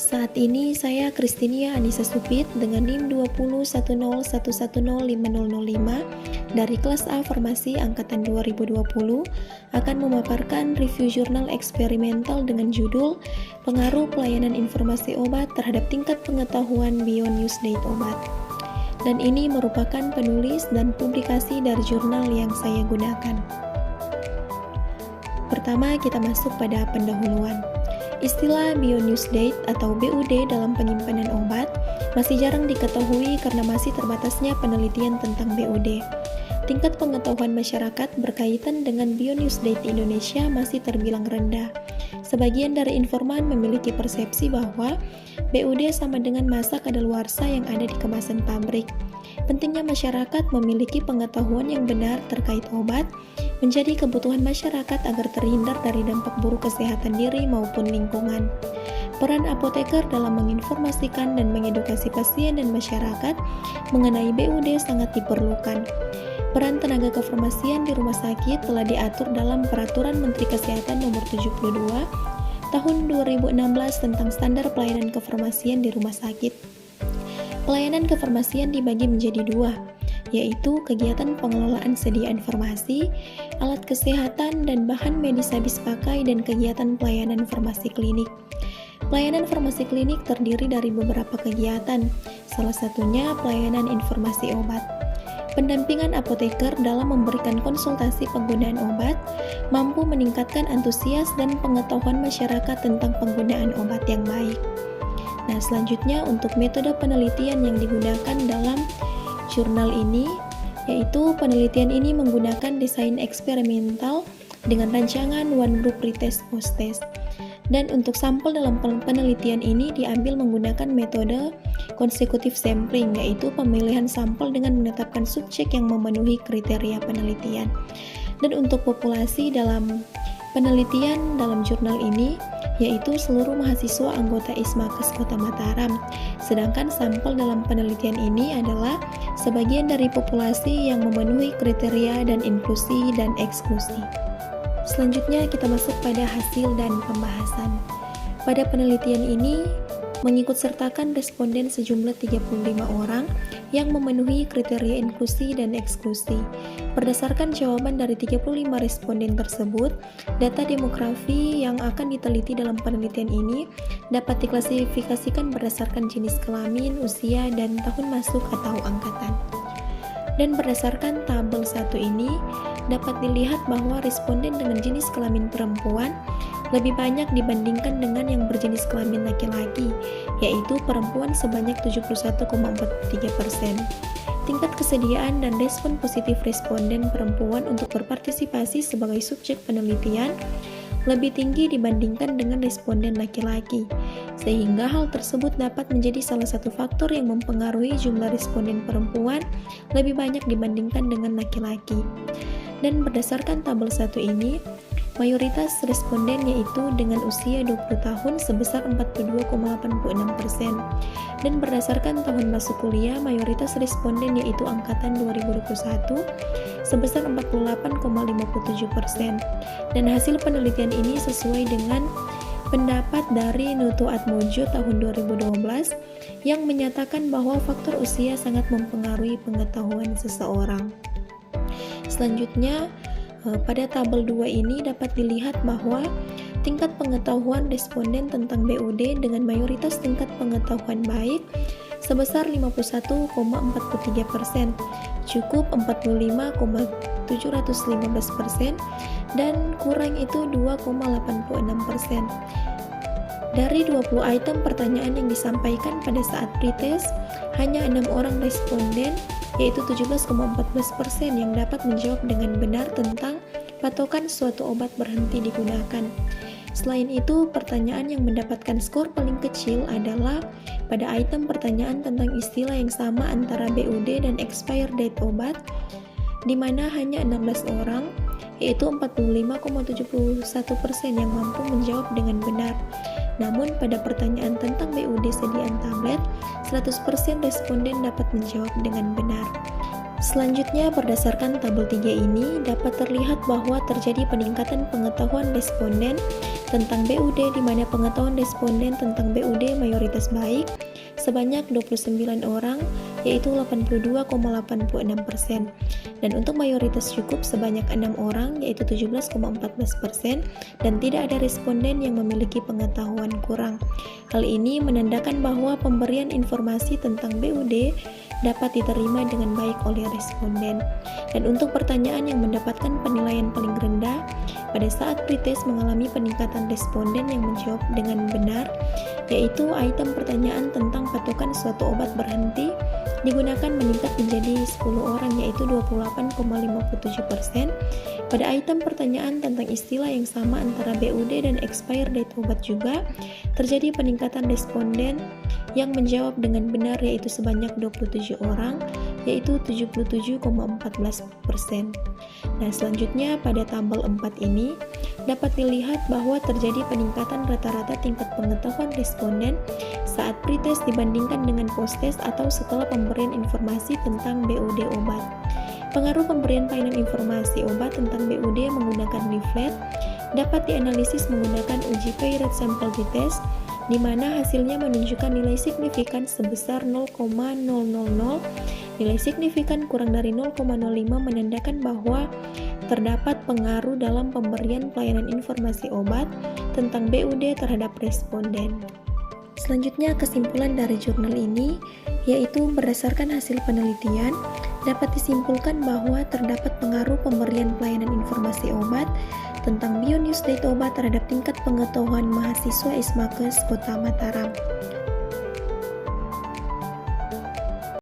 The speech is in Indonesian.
Saat ini saya Kristinia Anissa Supit dengan NIM 20101105005 dari kelas A Farmasi Angkatan 2020 akan memaparkan review jurnal eksperimental dengan judul Pengaruh Pelayanan Informasi Obat terhadap Tingkat Pengetahuan Beyond Use Date Obat. Dan ini merupakan penulis dan publikasi dari jurnal yang saya gunakan. Pertama, kita masuk pada pendahuluan. Istilah Beyond Use Date atau BUD dalam penyimpanan obat masih jarang diketahui karena masih terbatasnya penelitian tentang BUD. Tingkat pengetahuan masyarakat berkaitan dengan Beyond Use Date Indonesia masih terbilang rendah. Sebagian dari informan memiliki persepsi bahwa BUD sama dengan masa kadaluarsa yang ada di kemasan pabrik. Pentingnya masyarakat memiliki pengetahuan yang benar terkait obat menjadi kebutuhan masyarakat agar terhindar dari dampak buruk kesehatan diri maupun lingkungan. Peran apoteker dalam menginformasikan dan mengedukasi pasien dan masyarakat mengenai BUD sangat diperlukan. Peran tenaga kefarmasian di rumah sakit telah diatur dalam Peraturan Menteri Kesehatan Nomor 72 Tahun 2016 tentang standar pelayanan kefarmasian di rumah sakit. Pelayanan kefarmasian dibagi menjadi dua, yaitu kegiatan pengelolaan sediaan farmasi, alat kesehatan dan bahan medis habis pakai, dan kegiatan pelayanan farmasi klinik. Pelayanan farmasi klinik terdiri dari beberapa kegiatan, salah satunya pelayanan informasi obat. Pendampingan apoteker dalam memberikan konsultasi penggunaan obat mampu meningkatkan antusias dan pengetahuan masyarakat tentang penggunaan obat yang baik. Nah, selanjutnya untuk metode penelitian yang digunakan dalam jurnal ini, yaitu penelitian ini menggunakan desain eksperimental dengan rancangan one group pretest post-test. Dan untuk sampel dalam penelitian ini diambil menggunakan metode consecutive sampling, yaitu pemilihan sampel dengan menetapkan subjek yang memenuhi kriteria penelitian. Dan untuk populasi dalam penelitian dalam jurnal ini, yaitu seluruh mahasiswa anggota Ismakes Kota Mataram. Sedangkan sampel dalam penelitian ini adalah sebagian dari populasi yang memenuhi kriteria dan inklusi dan eksklusi. Selanjutnya kita masuk pada hasil dan pembahasan. Pada penelitian ini mengikutsertakan responden sejumlah 35 orang yang memenuhi kriteria inklusi dan eksklusi. Berdasarkan jawaban dari 35 responden tersebut, data demografi yang akan diteliti dalam penelitian ini dapat diklasifikasikan berdasarkan jenis kelamin, usia, dan tahun masuk atau angkatan. Dan berdasarkan tabel 1 ini, dapat dilihat bahwa responden dengan jenis kelamin perempuan lebih banyak dibandingkan dengan yang berjenis kelamin laki-laki, yaitu perempuan sebanyak 71,43%. Tingkat kesediaan dan respon positif responden perempuan untuk berpartisipasi sebagai subjek penelitian lebih tinggi dibandingkan dengan responden laki-laki, sehingga hal tersebut dapat menjadi salah satu faktor yang mempengaruhi jumlah responden perempuan lebih banyak dibandingkan dengan laki-laki. Dan berdasarkan tabel 1 ini, mayoritas responden yaitu dengan usia 20 tahun sebesar 42,86%. Dan berdasarkan tahun masuk kuliah, mayoritas responden yaitu angkatan 2021 sebesar 48,57%. Dan hasil penelitian ini sesuai dengan pendapat dari Nuto Atmojo tahun 2012 yang menyatakan bahwa faktor usia sangat mempengaruhi pengetahuan seseorang. Selanjutnya, pada tabel 2 ini dapat dilihat bahwa tingkat pengetahuan responden tentang BUD dengan mayoritas tingkat pengetahuan baik sebesar 51,43%, cukup 45,715%, dan kurang itu 2,86%. Dari 20 item pertanyaan yang disampaikan pada saat pretest, hanya 6 orang responden, yaitu 17,14% yang dapat menjawab dengan benar tentang patokan suatu obat berhenti digunakan. Selain itu, pertanyaan yang mendapatkan skor paling kecil adalah pada item pertanyaan tentang istilah yang sama antara BUD dan expired date obat, di mana hanya 16 orang, yaitu 45,71% yang mampu menjawab dengan benar. Namun pada pertanyaan tentang BUD sediaan tablet, 100% responden dapat menjawab dengan benar. Selanjutnya, berdasarkan tabel 3 ini, dapat terlihat bahwa terjadi peningkatan pengetahuan responden tentang BUD, di mana pengetahuan responden tentang BUD mayoritas mayoritas baik sebanyak 29 orang, yaitu 82,86%. Dan untuk mayoritas cukup sebanyak 6 orang, yaitu 17,14%, dan tidak ada responden yang memiliki pengetahuan kurang. Hal ini menandakan bahwa pemberian informasi tentang BUD dapat diterima dengan baik oleh responden. Dan untuk pertanyaan yang mendapatkan penilaian paling rendah, pada saat pretest mengalami peningkatan responden yang menjawab dengan benar, yaitu item pertanyaan tentang patokan suatu obat berhenti digunakan meningkat menjadi 10 orang, yaitu 28,57%. Pada item pertanyaan tentang istilah yang sama antara BUD dan expire date obat juga terjadi peningkatan responden yang menjawab dengan benar, yaitu sebanyak 27 orang, yaitu 77,14%. Nah, selanjutnya pada tabel 4 ini dapat dilihat bahwa terjadi peningkatan rata-rata tingkat pengetahuan responden saat pretest dibandingkan dengan post-test atau setelah pemberian informasi tentang BUD obat. Pengaruh pemberian pelayanan informasi obat tentang BUD menggunakan leaflet dapat dianalisis menggunakan uji Paired Sample T-Test, di mana hasilnya menunjukkan nilai signifikan sebesar 0,000. Nilai signifikan kurang dari 0,05 menandakan bahwa terdapat pengaruh dalam pemberian pelayanan informasi obat tentang BUD terhadap responden. Selanjutnya, kesimpulan dari jurnal ini yaitu berdasarkan hasil penelitian dapat disimpulkan bahwa terdapat pengaruh pemberian pelayanan informasi obat tentang BioNews Date obat terhadap tingkat pengetahuan mahasiswa Ismakes Kota Mataram.